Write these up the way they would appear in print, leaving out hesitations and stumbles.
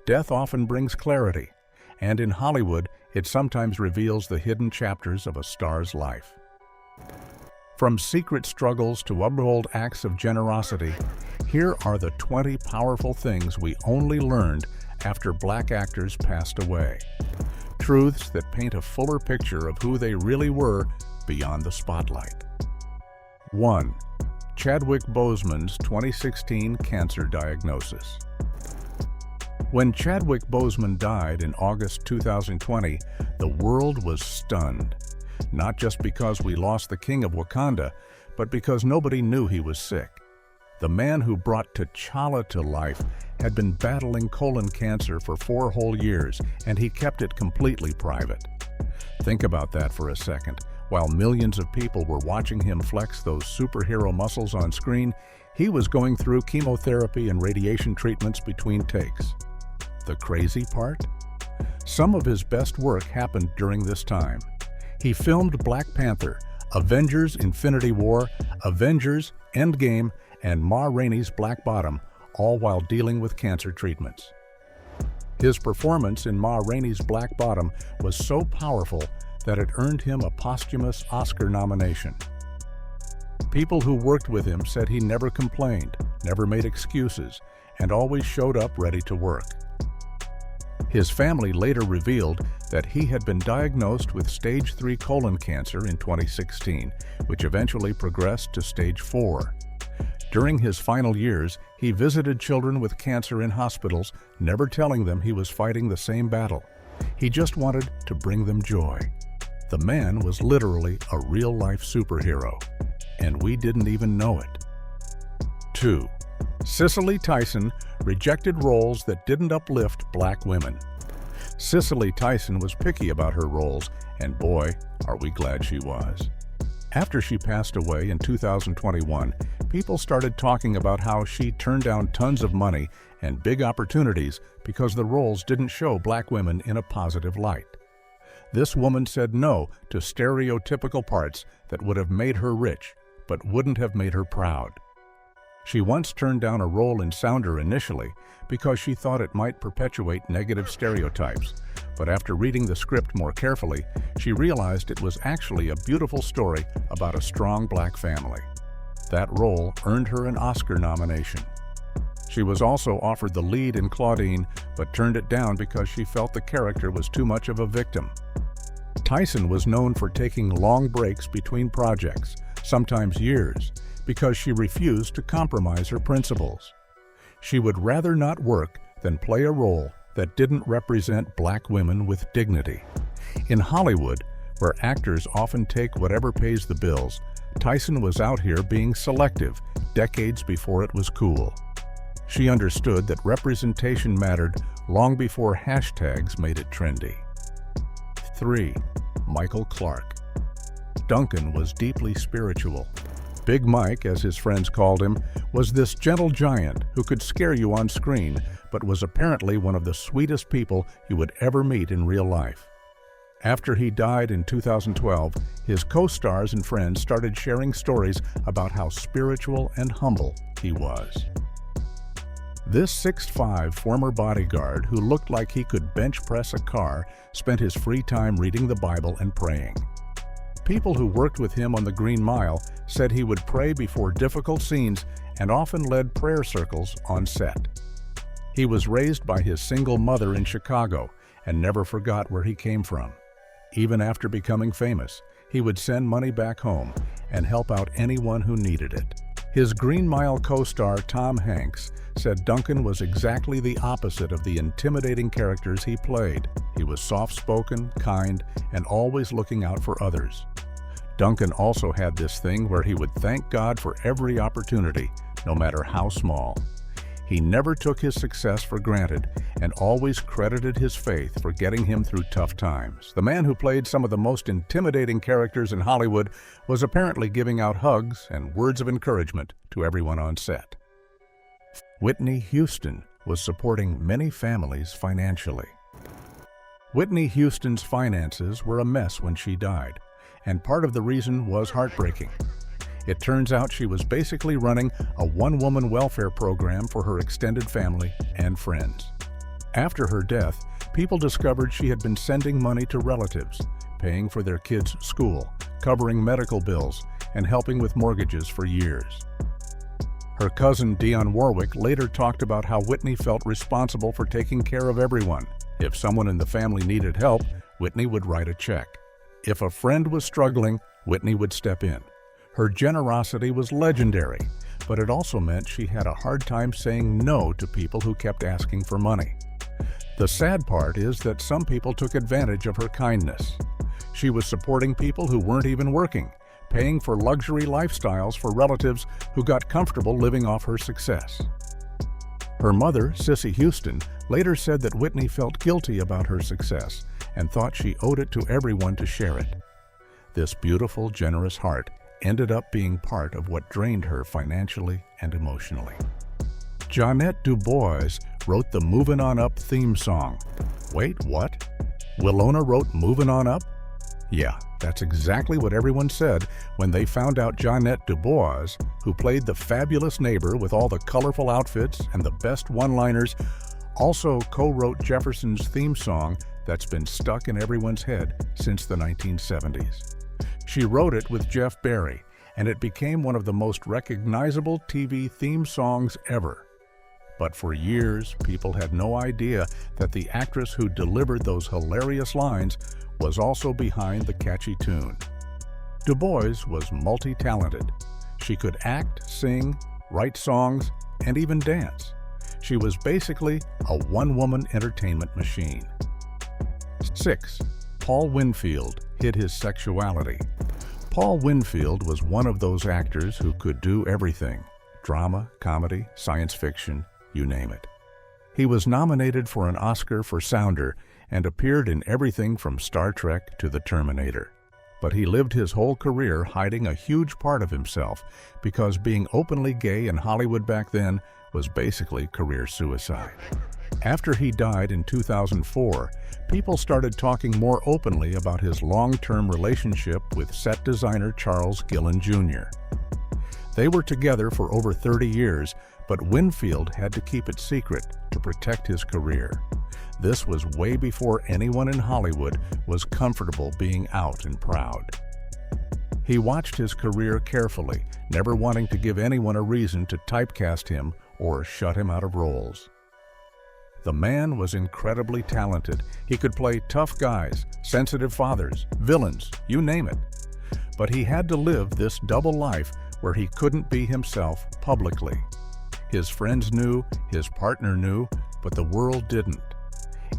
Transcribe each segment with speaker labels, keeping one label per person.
Speaker 1: Death often brings clarity, and in Hollywood, it sometimes reveals the hidden chapters of a star's life. From secret struggles to untold acts of generosity, here are the 20 powerful things we only learned after Black actors passed away. Truths that paint a fuller picture of who they really were beyond the spotlight. 1. Chadwick Boseman's 2016 cancer diagnosis. When Chadwick Boseman died in August 2020, the world was stunned. Not just because we lost the King of Wakanda, but because nobody knew he was sick. The man who brought T'Challa to life had been battling colon cancer for 4 whole years, and he kept it completely private. Think about that for a second. While millions of people were watching him flex those superhero muscles on screen, he was going through chemotherapy and radiation treatments between takes. The crazy part? Some of his best work happened during this time. He filmed Black Panther, Avengers: Infinity War, Avengers: Endgame, and Ma Rainey's Black Bottom, all while dealing with cancer treatments. His performance in Ma Rainey's Black Bottom was so powerful that it earned him a posthumous Oscar nomination. People who worked with him said he never complained, never made excuses, and always showed up ready to work. His family later revealed that he had been diagnosed with stage 3 colon cancer in 2016, which eventually progressed to stage 4. During his final years, he visited children with cancer in hospitals, never telling them he was fighting the same battle. He just wanted to bring them joy. The man was literally a real-life superhero, and we didn't even know it. 2. Cicely Tyson rejected roles that didn't uplift Black women. Cicely Tyson was picky about her roles, and boy, are we glad she was. After she passed away in 2021, people started talking about how she turned down tons of money and big opportunities because the roles didn't show Black women in a positive light. This woman said no to stereotypical parts that would have made her rich, but wouldn't have made her proud. She once turned down a role in Sounder initially because she thought it might perpetuate negative stereotypes, but after reading the script more carefully, she realized it was actually a beautiful story about a strong Black family. That role earned her an Oscar nomination. She was also offered the lead in Claudine, but turned it down because she felt the character was too much of a victim. Tyson was known for taking long breaks between projects, sometimes years, because she refused to compromise her principles. She would rather not work than play a role that didn't represent Black women with dignity. In Hollywood, where actors often take whatever pays the bills, Tyson was out here being selective decades before it was cool. She understood that representation mattered long before hashtags made it trendy. 3. Michael Clarke. Duncan was deeply spiritual. Big Mike, as his friends called him, was this gentle giant who could scare you on screen, but was apparently one of the sweetest people you would ever meet in real life. After he died in 2012, his co-stars and friends started sharing stories about how spiritual and humble he was. This 6'5" former bodyguard who looked like he could bench press a car spent his free time reading the Bible and praying. People who worked with him on the Green Mile said he would pray before difficult scenes and often led prayer circles on set. He was raised by his single mother in Chicago and never forgot where he came from. Even after becoming famous, he would send money back home and help out anyone who needed it. His Green Mile co-star Tom Hanks said Duncan was exactly the opposite of the intimidating characters he played. He was soft-spoken, kind, and always looking out for others. Duncan also had this thing where he would thank God for every opportunity, no matter how small. He never took his success for granted and always credited his faith for getting him through tough times. The man who played some of the most intimidating characters in Hollywood was apparently giving out hugs and words of encouragement to everyone on set. Whitney Houston was supporting many families financially. Whitney Houston's finances were a mess when she died, and part of the reason was heartbreaking. It turns out she was basically running a one-woman welfare program for her extended family and friends. After her death, people discovered she had been sending money to relatives, paying for their kids' school, covering medical bills, and helping with mortgages for years. Her cousin Dionne Warwick later talked about how Whitney felt responsible for taking care of everyone. If someone in the family needed help, Whitney would write a check. If a friend was struggling, Whitney would step in. Her generosity was legendary, but it also meant she had a hard time saying no to people who kept asking for money. The sad part is that some people took advantage of her kindness. She was supporting people who weren't even working, paying for luxury lifestyles for relatives who got comfortable living off her success. Her mother, Cissy Houston, later said that Whitney felt guilty about her success and thought she owed it to everyone to share it. This beautiful, generous heart ended up being part of what drained her financially and emotionally. Jonette Dubois wrote the Movin' On Up theme song. Wait, what? Willona wrote Movin' On Up? Yeah, that's exactly what everyone said when they found out Jonette Dubois, who played the fabulous neighbor with all the colorful outfits and the best one-liners, also co-wrote Jefferson's theme song that's been stuck in everyone's head since the 1970s. She wrote it with Jeff Barry, and it became one of the most recognizable TV theme songs ever. But for years, people had no idea that the actress who delivered those hilarious lines was also behind the catchy tune. Dubois was multi-talented. She could act, sing, write songs, and even dance. She was basically a one-woman entertainment machine. 6. Paul Winfield hid his sexuality. Paul Winfield was one of those actors who could do everything: drama, comedy, science fiction, you name it. He was nominated for an Oscar for Sounder and appeared in everything from Star Trek to The Terminator. But he lived his whole career hiding a huge part of himself because being openly gay in Hollywood back then was basically career suicide. After he died in 2004, people started talking more openly about his long-term relationship with set designer Charles Gillen Jr. They were together for over 30 years, but Winfield had to keep it secret to protect his career. This was way before anyone in Hollywood was comfortable being out and proud. He watched his career carefully, never wanting to give anyone a reason to typecast him or shut him out of roles. The man was incredibly talented. He could play tough guys, sensitive fathers, villains, you name it. But he had to live this double life where he couldn't be himself publicly. His friends knew, his partner knew, but the world didn't.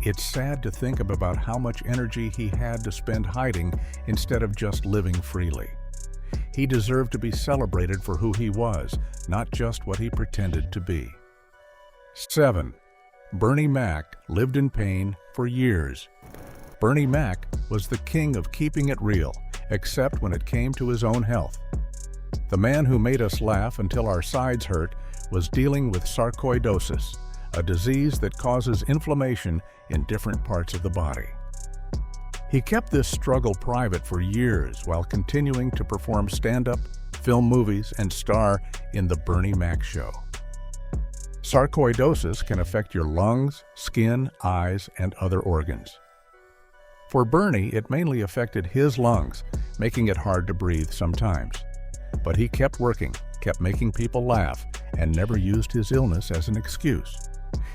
Speaker 1: It's sad to think about how much energy he had to spend hiding instead of just living freely. He deserved to be celebrated for who he was, not just what he pretended to be. 7. Bernie Mac lived in pain for years. Bernie Mac was the king of keeping it real, except when it came to his own health. The man who made us laugh until our sides hurt was dealing with sarcoidosis, a disease that causes inflammation in different parts of the body. He kept this struggle private for years while continuing to perform stand-up, film movies, and star in The Bernie Mac Show. Sarcoidosis can affect your lungs, skin, eyes, and other organs. For Bernie, it mainly affected his lungs, making it hard to breathe sometimes. But he kept working, kept making people laugh, and never used his illness as an excuse.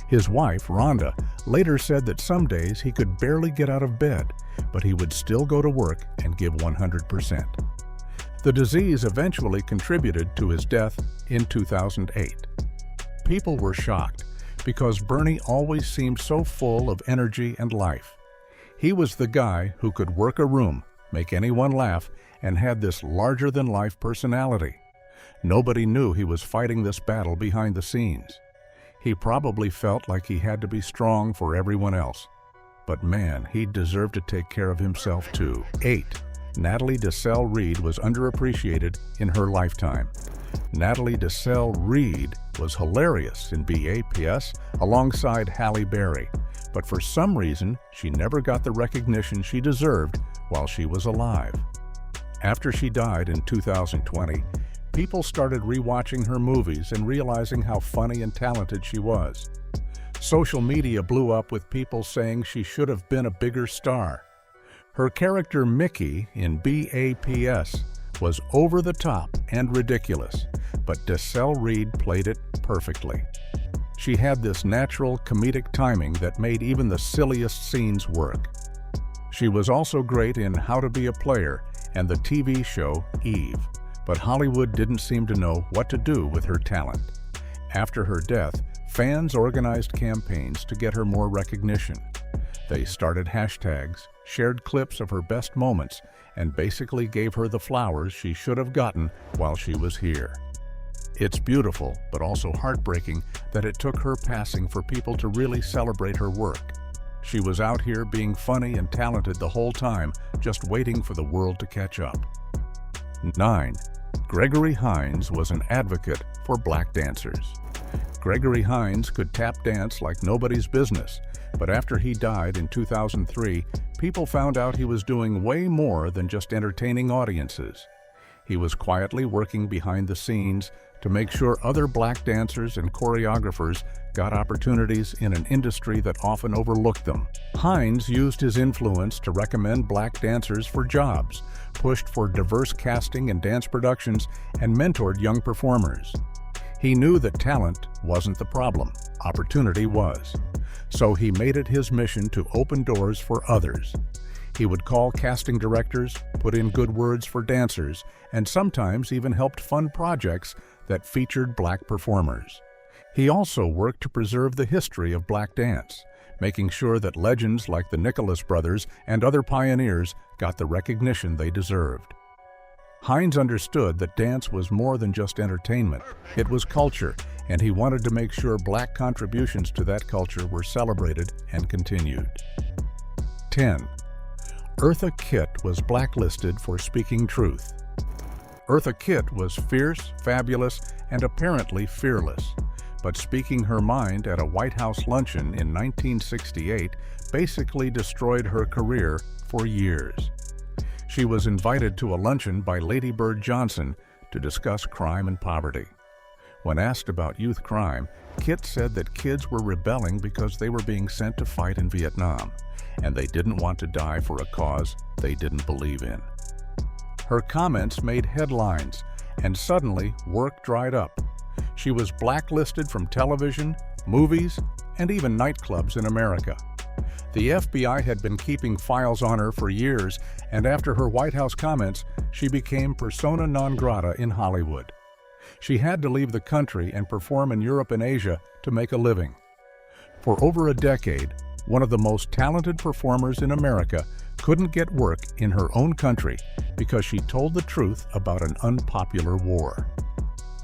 Speaker 1: His wife, Rhonda, later said that some days he could barely get out of bed, but he would still go to work and give 100%. The disease eventually contributed to his death in 2008. People were shocked because Bernie always seemed so full of energy and life. He was the guy who could work a room, make anyone laugh, and had this larger-than-life personality. Nobody knew he was fighting this battle behind the scenes. He probably felt like he had to be strong for everyone else. But man, he deserved to take care of himself too. 8. Natalie Desselle-Reid was underappreciated in her lifetime. Natalie Desselle-Reid was hilarious in BAPS alongside Halle Berry, but for some reason, she never got the recognition she deserved while she was alive. After she died in 2020, people started rewatching her movies and realizing how funny and talented she was. Social media blew up with people saying she should have been a bigger star. Her character Mickey in BAPS was over the top and ridiculous, but Desselle Reed played it perfectly. She had this natural comedic timing that made even the silliest scenes work. She was also great in How to Be a Player and the TV show Eve, but Hollywood didn't seem to know what to do with her talent. After her death, fans organized campaigns to get her more recognition. They started hashtags, shared clips of her best moments, and basically gave her the flowers she should have gotten while she was here. It's beautiful, but also heartbreaking that it took her passing for people to really celebrate her work. She was out here being funny and talented the whole time, just waiting for the world to catch up. 9. Gregory Hines was an advocate for black dancers. Gregory Hines could tap dance like nobody's business, but after he died in 2003, people found out he was doing way more than just entertaining audiences. He was quietly working behind the scenes to make sure other black dancers and choreographers got opportunities in an industry that often overlooked them. Hines used his influence to recommend black dancers for jobs, pushed for diverse casting and dance productions, and mentored young performers. He knew that talent wasn't the problem, opportunity was. So he made it his mission to open doors for others. He would call casting directors, put in good words for dancers, and sometimes even helped fund projects that featured black performers. He also worked to preserve the history of black dance, making sure that legends like the Nicholas brothers and other pioneers got the recognition they deserved. Hines understood that dance was more than just entertainment. It was culture, and he wanted to make sure black contributions to that culture were celebrated and continued. 10. Eartha Kitt was blacklisted for speaking truth. Eartha Kitt was fierce, fabulous, and apparently fearless, but speaking her mind at a White House luncheon in 1968 basically destroyed her career for years. She was invited to a luncheon by Lady Bird Johnson to discuss crime and poverty. When asked about youth crime, Kitt said that kids were rebelling because they were being sent to fight in Vietnam, and they didn't want to die for a cause they didn't believe in. Her comments made headlines, and suddenly work dried up. She was blacklisted from television, movies, and even nightclubs in America. The FBI had been keeping files on her for years, and after her White House comments, she became persona non grata in Hollywood. She had to leave the country and perform in Europe and Asia to make a living. For over a decade, one of the most talented performers in America couldn't get work in her own country because she told the truth about an unpopular war.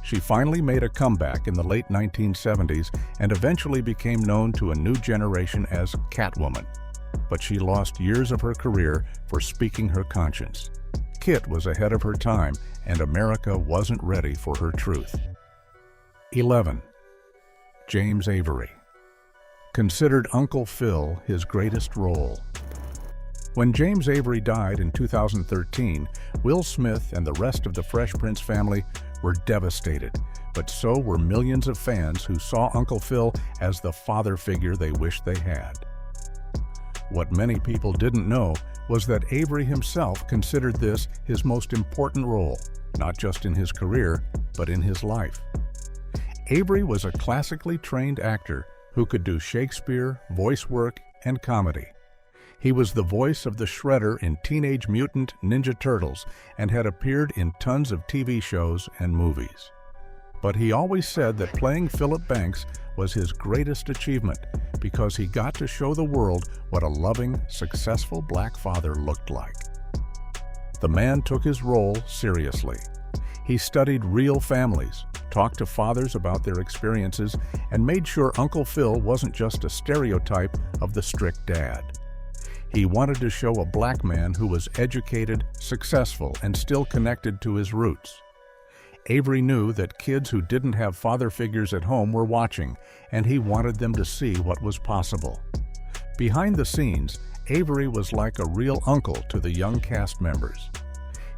Speaker 1: She finally made a comeback in the late 1970s and eventually became known to a new generation as Catwoman. But she lost years of her career for speaking her conscience. Kitt was ahead of her time, and America wasn't ready for her truth. 11. James Avery considered Uncle Phil his greatest role. When James Avery died in 2013, Will Smith and the rest of the Fresh Prince family were devastated, but so were millions of fans who saw Uncle Phil as the father figure they wished they had. What many people didn't know was that Avery himself considered this his most important role, not just in his career, but in his life. Avery was a classically trained actor who could do Shakespeare, voice work, and comedy. He was the voice of the Shredder in Teenage Mutant Ninja Turtles and had appeared in tons of TV shows and movies. But he always said that playing Philip Banks was his greatest achievement because he got to show the world what a loving, successful black father looked like. The man took his role seriously. He studied real families, talked to fathers about their experiences, and made sure Uncle Phil wasn't just a stereotype of the strict dad. He wanted to show a black man who was educated, successful, and still connected to his roots. Avery knew that kids who didn't have father figures at home were watching, and he wanted them to see what was possible. Behind the scenes, Avery was like a real uncle to the young cast members.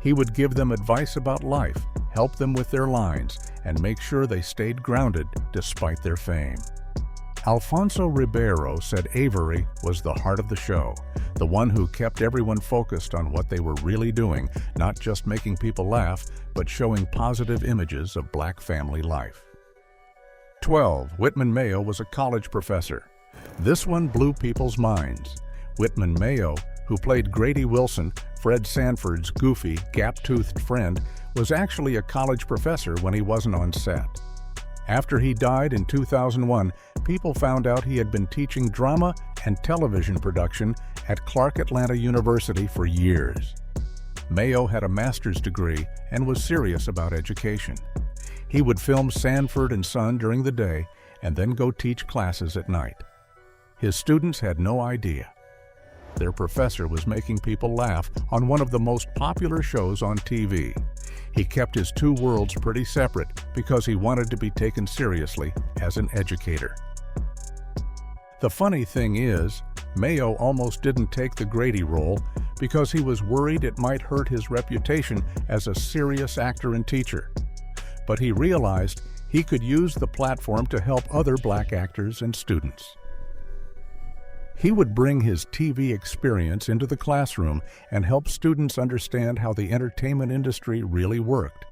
Speaker 1: He would give them advice about life, help them with their lines, and make sure they stayed grounded despite their fame. Alfonso Ribeiro said Avery was the heart of the show, the one who kept everyone focused on what they were really doing, not just making people laugh, but showing positive images of Black family life. 12. Whitman Mayo was a college professor. This one blew people's minds. Whitman Mayo, who played Grady Wilson, Fred Sanford's goofy, gap-toothed friend, was actually a college professor when he wasn't on set. After he died in 2001, people found out he had been teaching drama and television production at Clark Atlanta University for years. Mayo had a master's degree and was serious about education. He would film Sanford and Son during the day and then go teach classes at night. His students had no idea. Their professor was making people laugh on one of the most popular shows on TV. He kept his two worlds pretty separate because he wanted to be taken seriously as an educator. The funny thing is, Mayo almost didn't take the Grady role because he was worried it might hurt his reputation as a serious actor and teacher. But he realized he could use the platform to help other Black actors and students. He would bring his TV experience into the classroom and help students understand how the entertainment industry really worked.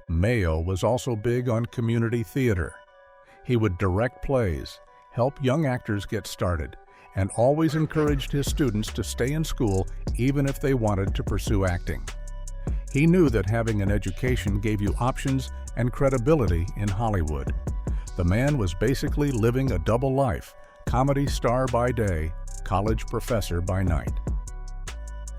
Speaker 1: Mayo was also big on community theater. He would direct plays, help young actors get started, and always encouraged his students to stay in school even if they wanted to pursue acting. He knew that having an education gave you options and credibility in Hollywood. The man was basically living a double life, comedy star by day, college professor by night.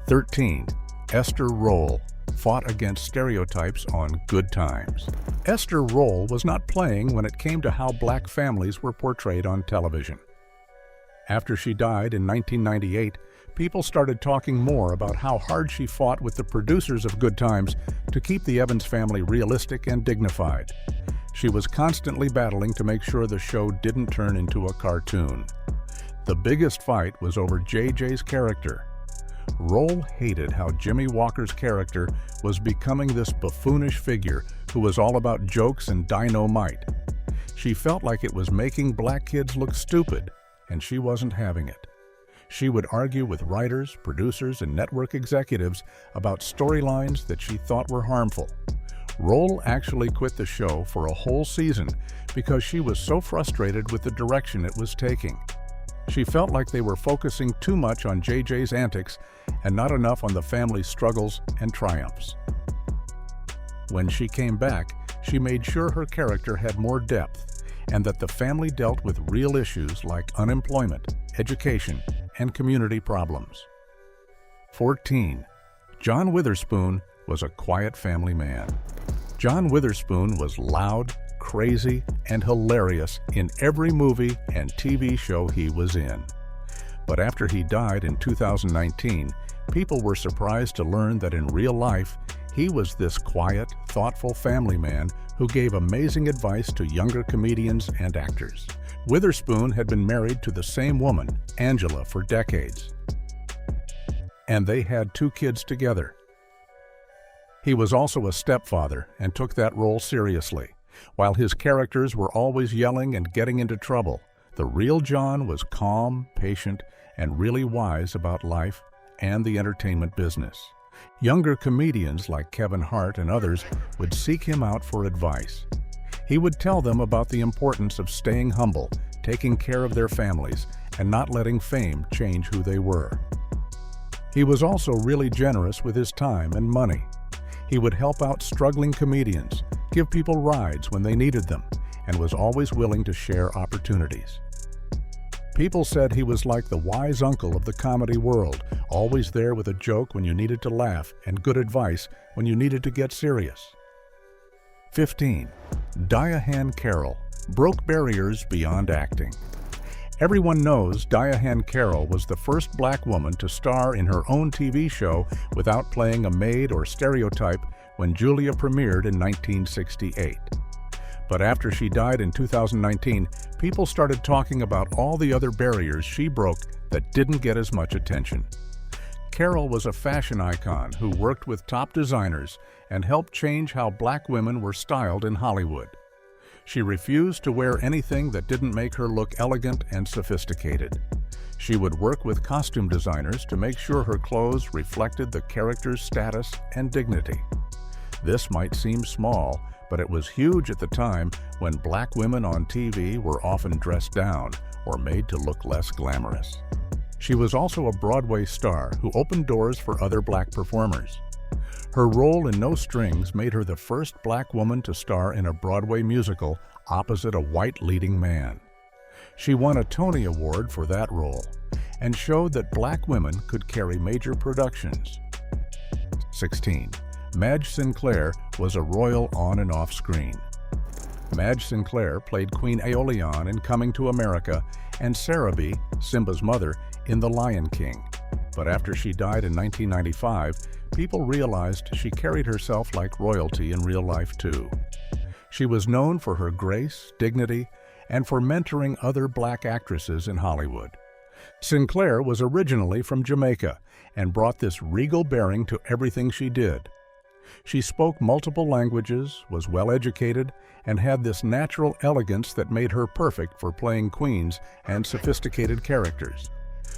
Speaker 1: 13. Esther Rolle fought against stereotypes on Good Times. Esther Rolle was not playing when it came to how Black families were portrayed on television. After she died in 1998, people started talking more about how hard she fought with the producers of Good Times to keep the Evans family realistic and dignified. She was constantly battling to make sure the show didn't turn into a cartoon. The biggest fight was over JJ's character. Rolle hated how Jimmy Walker's character was becoming this buffoonish figure who was all about jokes and dynamite. She felt like it was making Black kids look stupid, and she wasn't having it. She would argue with writers, producers, and network executives about storylines that she thought were harmful. Rolle actually quit the show for a whole season because she was so frustrated with the direction it was taking. She felt like they were focusing too much on JJ's antics and not enough on the family's struggles and triumphs. When she came back, she made sure her character had more depth and that the family dealt with real issues like unemployment, education, and community problems. 14. John Witherspoon was a quiet family man. John Witherspoon was loud, crazy, and hilarious in every movie and TV show he was in. But after he died in 2019, people were surprised to learn that in real life, he was this quiet, thoughtful family man who gave amazing advice to younger comedians and actors. Witherspoon had been married to the same woman, Angela, for decades, and they had 2 kids together. He was also a stepfather and took that role seriously. While his characters were always yelling and getting into trouble, the real John was calm, patient, and really wise about life and the entertainment business. Younger comedians like Kevin Hart and others would seek him out for advice. He would tell them about the importance of staying humble, taking care of their families, and not letting fame change who they were. He was also really generous with his time and money. He would help out struggling comedians, give people rides when they needed them, and was always willing to share opportunities. People said he was like the wise uncle of the comedy world, always there with a joke when you needed to laugh and good advice when you needed to get serious. 15. Diahann Carroll broke barriers beyond acting. Everyone knows Diahann Carroll was the first Black woman to star in her own TV show without playing a maid or stereotype when Julia premiered in 1968. But after she died in 2019, people started talking about all the other barriers she broke that didn't get as much attention. Carroll was a fashion icon who worked with top designers and helped change how Black women were styled in Hollywood. She refused to wear anything that didn't make her look elegant and sophisticated. She would work with costume designers to make sure her clothes reflected the character's status and dignity. This might seem small, but it was huge at the time when black women on TV were often dressed down or made to look less glamorous. She was also a Broadway star who opened doors for other black performers. Her role in No Strings made her the first black woman to star in a Broadway musical opposite a white leading man. She won a Tony Award for that role and showed that black women could carry major productions. 16. Madge Sinclair was a royal on and off screen. Madge Sinclair played Queen Aeolian in Coming to America and Sarabi, Simba's mother, in The Lion King. But after she died in 1995, people realized she carried herself like royalty in real life too. She was known for her grace, dignity, and for mentoring other black actresses in Hollywood. Sinclair was originally from Jamaica and brought this regal bearing to everything she did. She spoke multiple languages, was well-educated, and had this natural elegance that made her perfect for playing queens and sophisticated characters.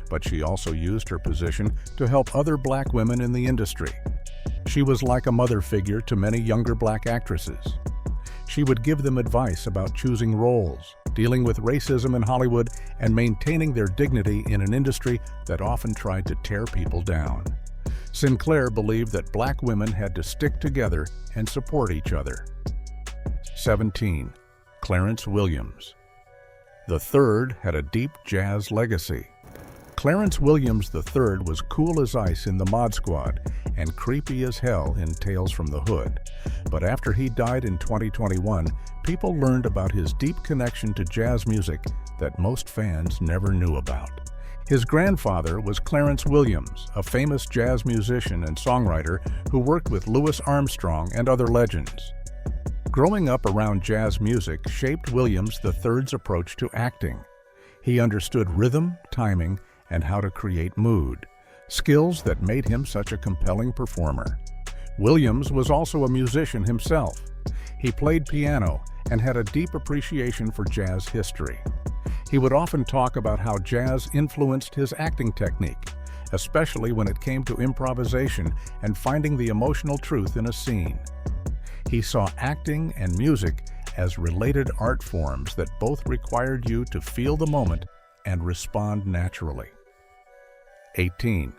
Speaker 1: But she also used her position to help other black women in the industry. She was like a mother figure to many younger black actresses. She would give them advice about choosing roles, dealing with racism in Hollywood, and maintaining their dignity in an industry that often tried to tear people down. Sinclair believed that black women had to stick together and support each other. 17. Clarence Williams. The third had a deep jazz legacy. Clarence Williams III was cool as ice in the Mod Squad and creepy as hell in Tales from the Hood. But after he died in 2021, people learned about his deep connection to jazz music that most fans never knew about. His grandfather was Clarence Williams, a famous jazz musician and songwriter who worked with Louis Armstrong and other legends. Growing up around jazz music shaped Williams III's approach to acting. He understood rhythm, timing, and how to create mood, skills that made him such a compelling performer. Williams was also a musician himself. He played piano and had a deep appreciation for jazz history. He would often talk about how jazz influenced his acting technique, especially when it came to improvisation and finding the emotional truth in a scene. He saw acting and music as related art forms that both required you to feel the moment and respond naturally. 18.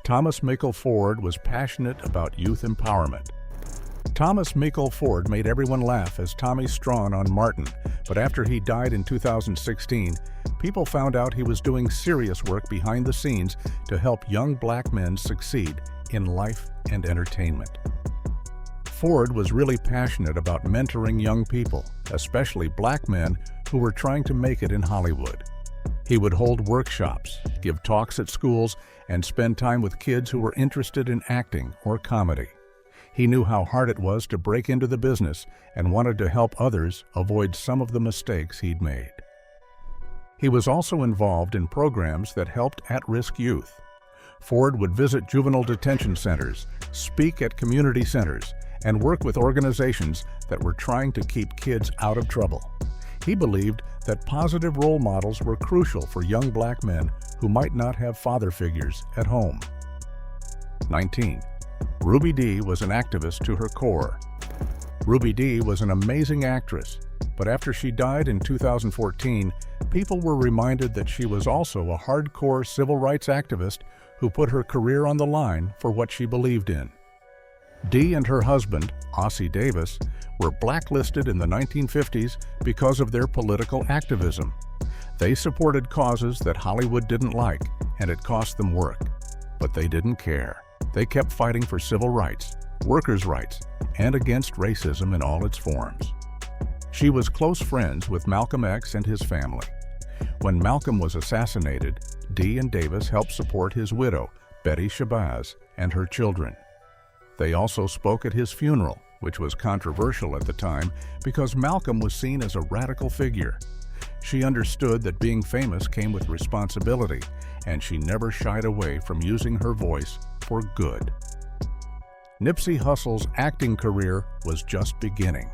Speaker 1: Thomas Mickle Ford was passionate about youth empowerment. Thomas Mickle Ford made everyone laugh as Tommy Strawn on Martin, but after he died in 2016, people found out he was doing serious work behind the scenes to help young black men succeed in life and entertainment. Ford was really passionate about mentoring young people, especially black men who were trying to make it in Hollywood. He would hold workshops, give talks at schools, and spend time with kids who were interested in acting or comedy. He knew how hard it was to break into the business and wanted to help others avoid some of the mistakes he'd made. He was also involved in programs that helped at-risk youth. Ford would visit juvenile detention centers, speak at community centers, and work with organizations that were trying to keep kids out of trouble. He believed that positive role models were crucial for young black men who might not have father figures at home. 19. Ruby Dee was an activist to her core. Ruby Dee was an amazing actress, but after she died in 2014, people were reminded that she was also a hardcore civil rights activist who put her career on the line for what she believed in. Dee and her husband, Ossie Davis, were blacklisted in the 1950s because of their political activism. They supported causes that Hollywood didn't like, and it cost them work. But they didn't care. They kept fighting for civil rights, workers' rights, and against racism in all its forms. She was close friends with Malcolm X and his family. When Malcolm was assassinated, Dee and Davis helped support his widow, Betty Shabazz, and her children. They also spoke at his funeral, which was controversial at the time because Malcolm was seen as a radical figure. She understood that being famous came with responsibility, and she never shied away from using her voice for good. Nipsey Hussle's acting career was just beginning.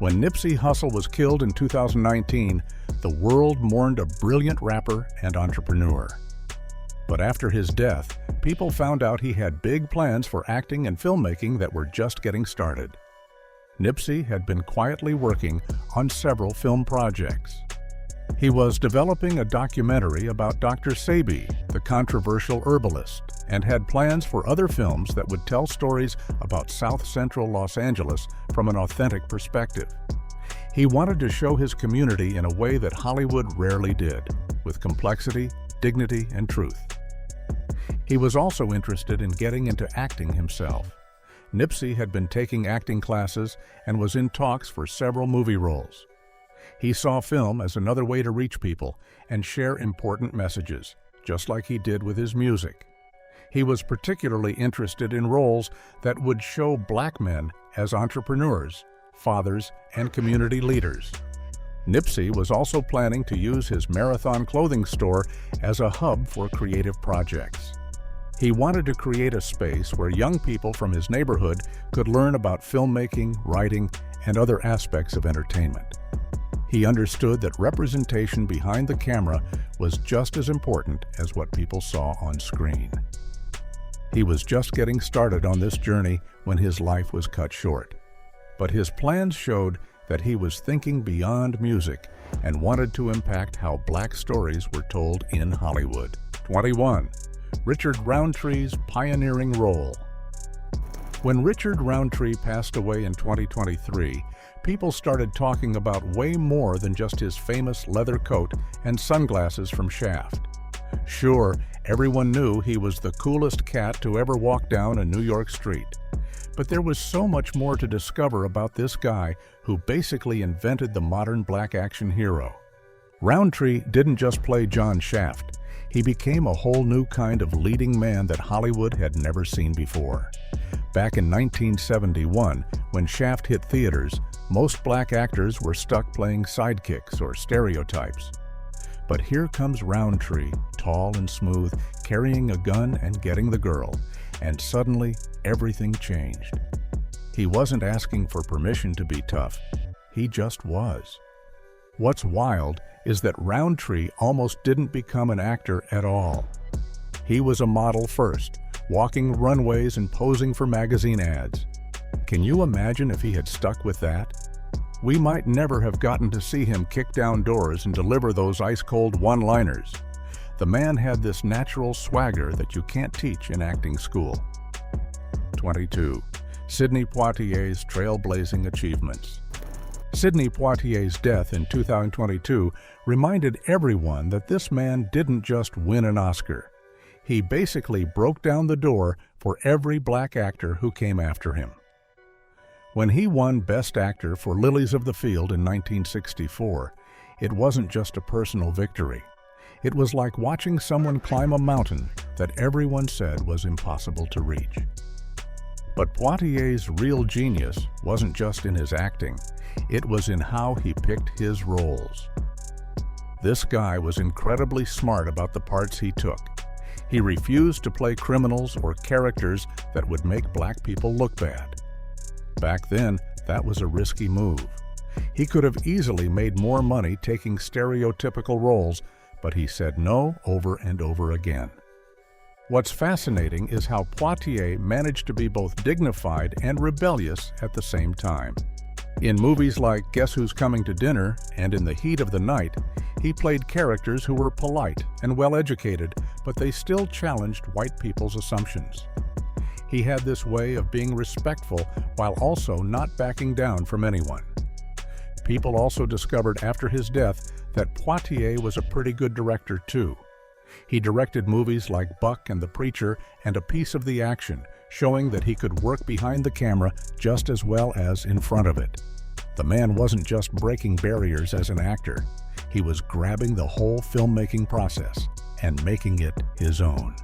Speaker 1: When Nipsey Hussle was killed in 2019, the world mourned a brilliant rapper and entrepreneur. But after his death, people found out he had big plans for acting and filmmaking that were just getting started. Nipsey had been quietly working on several film projects. He was developing a documentary about Dr. Sebi, the controversial herbalist, and had plans for other films that would tell stories about South Central Los Angeles from an authentic perspective. He wanted to show his community in a way that Hollywood rarely did, with complexity, dignity, and truth. He was also interested in getting into acting himself. Nipsey had been taking acting classes and was in talks for several movie roles. He saw film as another way to reach people and share important messages, just like he did with his music. He was particularly interested in roles that would show black men as entrepreneurs, fathers, and community leaders. Nipsey was also planning to use his Marathon clothing store as a hub for creative projects. He wanted to create a space where young people from his neighborhood could learn about filmmaking, writing, and other aspects of entertainment. He understood that representation behind the camera was just as important as what people saw on screen. He was just getting started on this journey when his life was cut short. But his plans showed that he was thinking beyond music and wanted to impact how black stories were told in Hollywood. 21. Richard Roundtree's pioneering role. When Richard Roundtree passed away in 2023, people started talking about way more than just his famous leather coat and sunglasses from Shaft. Sure, everyone knew he was the coolest cat to ever walk down a New York street. But there was so much more to discover about this guy who basically invented the modern black action hero. Roundtree didn't just play John Shaft. He became a whole new kind of leading man that Hollywood had never seen before. Back in 1971, when Shaft hit theaters, most black actors were stuck playing sidekicks or stereotypes. But here comes Roundtree, tall and smooth, carrying a gun and getting the girl, and suddenly everything changed. He wasn't asking for permission to be tough, he just was. What's wild is that Roundtree almost didn't become an actor at all. He was a model first, walking runways and posing for magazine ads. Can you imagine if he had stuck with that? We might never have gotten to see him kick down doors and deliver those ice-cold one-liners. The man had this natural swagger that you can't teach in acting school. 22. Sidney Poitier's trailblazing achievements. Sidney Poitier's death in 2022 reminded everyone that this man didn't just win an Oscar. He basically broke down the door for every black actor who came after him. When he won Best Actor for Lilies of the Field in 1964, it wasn't just a personal victory. It was like watching someone climb a mountain that everyone said was impossible to reach. But Poitier's real genius wasn't just in his acting, it was in how he picked his roles. This guy was incredibly smart about the parts he took. He refused to play criminals or characters that would make black people look bad. Back then, that was a risky move. He could have easily made more money taking stereotypical roles, but he said no over and over again. What's fascinating is how Poitier managed to be both dignified and rebellious at the same time. In movies like Guess Who's Coming to Dinner and In the Heat of the Night, he played characters who were polite and well-educated, but they still challenged white people's assumptions. He had this way of being respectful while also not backing down from anyone. People also discovered after his death that Poitier was a pretty good director too. He directed movies like Buck and the Preacher and A Piece of the Action, showing that he could work behind the camera just as well as in front of it. The man wasn't just breaking barriers as an actor. He was grabbing the whole filmmaking process and making it his own.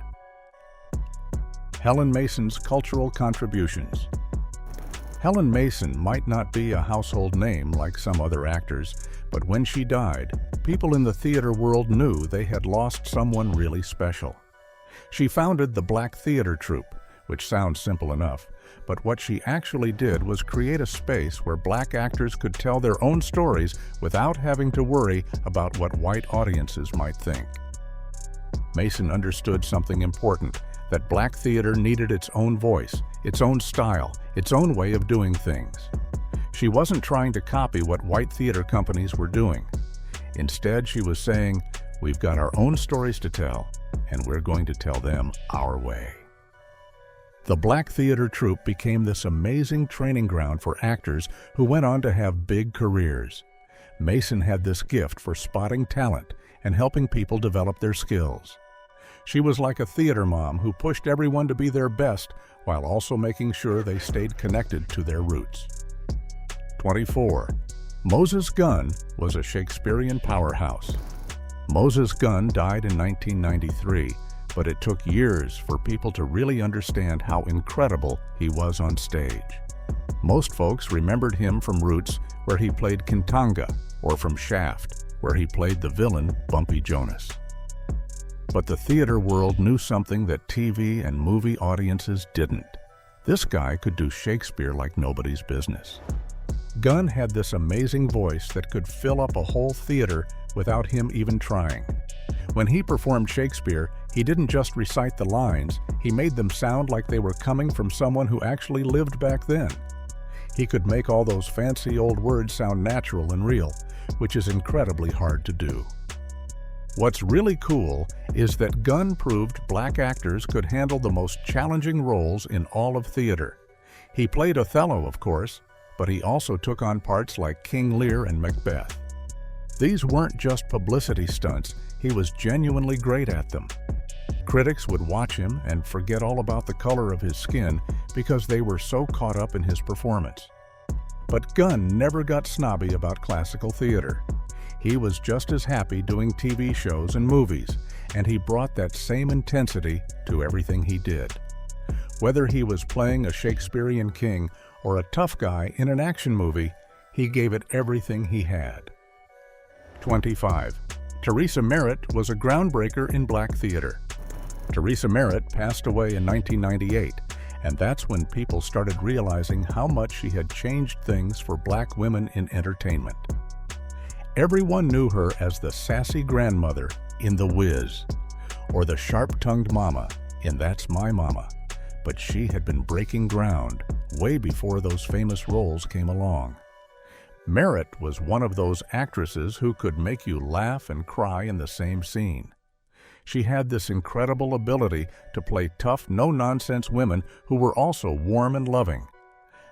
Speaker 1: Helen Mason's cultural contributions. Helen Mason might not be a household name like some other actors, but when she died, people in the theater world knew they had lost someone really special. She founded the Black Theater Troupe, which sounds simple enough, But what she actually did was create a space where black actors could tell their own stories without having to worry about what white audiences might think. Mason understood something important, that black theater needed its own voice, its own style, its own way of doing things. She wasn't trying to copy what white theater companies were doing. Instead, she was saying, we've got our own stories to tell, and we're going to tell them our way. The Black Theater Troupe became this amazing training ground for actors who went on to have big careers. Mason had this gift for spotting talent and helping people develop their skills. She was like a theater mom who pushed everyone to be their best while also making sure they stayed connected to their roots. 24. Moses Gunn was a Shakespearean powerhouse. Moses Gunn died in 1993, but it took years for people to really understand how incredible he was on stage. Most folks remembered him from Roots, where he played Kintanga, or from Shaft, where he played the villain Bumpy Jonas. But the theater world knew something that TV and movie audiences didn't. This guy could do Shakespeare like nobody's business. Gunn had this amazing voice that could fill up a whole theater without him even trying. When he performed Shakespeare, he didn't just recite the lines, he made them sound like they were coming from someone who actually lived back then. He could make all those fancy old words sound natural and real, which is incredibly hard to do. What's really cool is that Gunn proved black actors could handle the most challenging roles in all of theater. He played Othello, of course, but he also took on parts like King Lear and Macbeth. These weren't just publicity stunts, he was genuinely great at them. Critics would watch him and forget all about the color of his skin because they were so caught up in his performance. But Gunn never got snobby about classical theater. He was just as happy doing TV shows and movies, and he brought that same intensity to everything he did. Whether he was playing a Shakespearean king or a tough guy in an action movie, he gave it everything he had. 25. Teresa Merritt was a groundbreaker in black theater. Teresa Merritt passed away in 1998, and that's when people started realizing how much she had changed things for black women in entertainment. Everyone knew her as the sassy grandmother in The Wiz, or the sharp-tongued mama in That's My Mama, but she had been breaking ground way before those famous roles came along. Merritt was one of those actresses who could make you laugh and cry in the same scene. She had this incredible ability to play tough, no-nonsense women who were also warm and loving.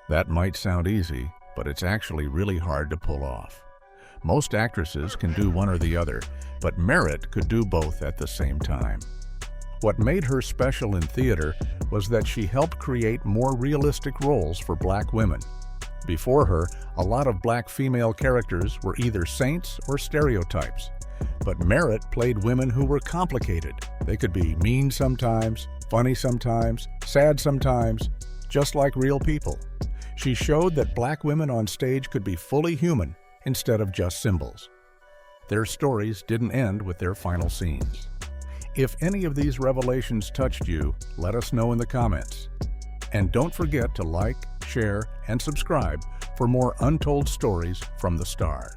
Speaker 1: That might sound easy, but it's actually really hard to pull off. Most actresses can do one or the other, but Merritt could do both at the same time. What made her special in theater was that she helped create more realistic roles for black women. Before her, a lot of black female characters were either saints or stereotypes. But Merritt played women who were complicated. They could be mean sometimes, funny sometimes, sad sometimes, just like real people. She showed that black women on stage could be fully human instead of just symbols. Their stories didn't end with their final scenes. If any of these revelations touched you, let us know in the comments. And don't forget to like, share, and subscribe for more untold stories from the stars.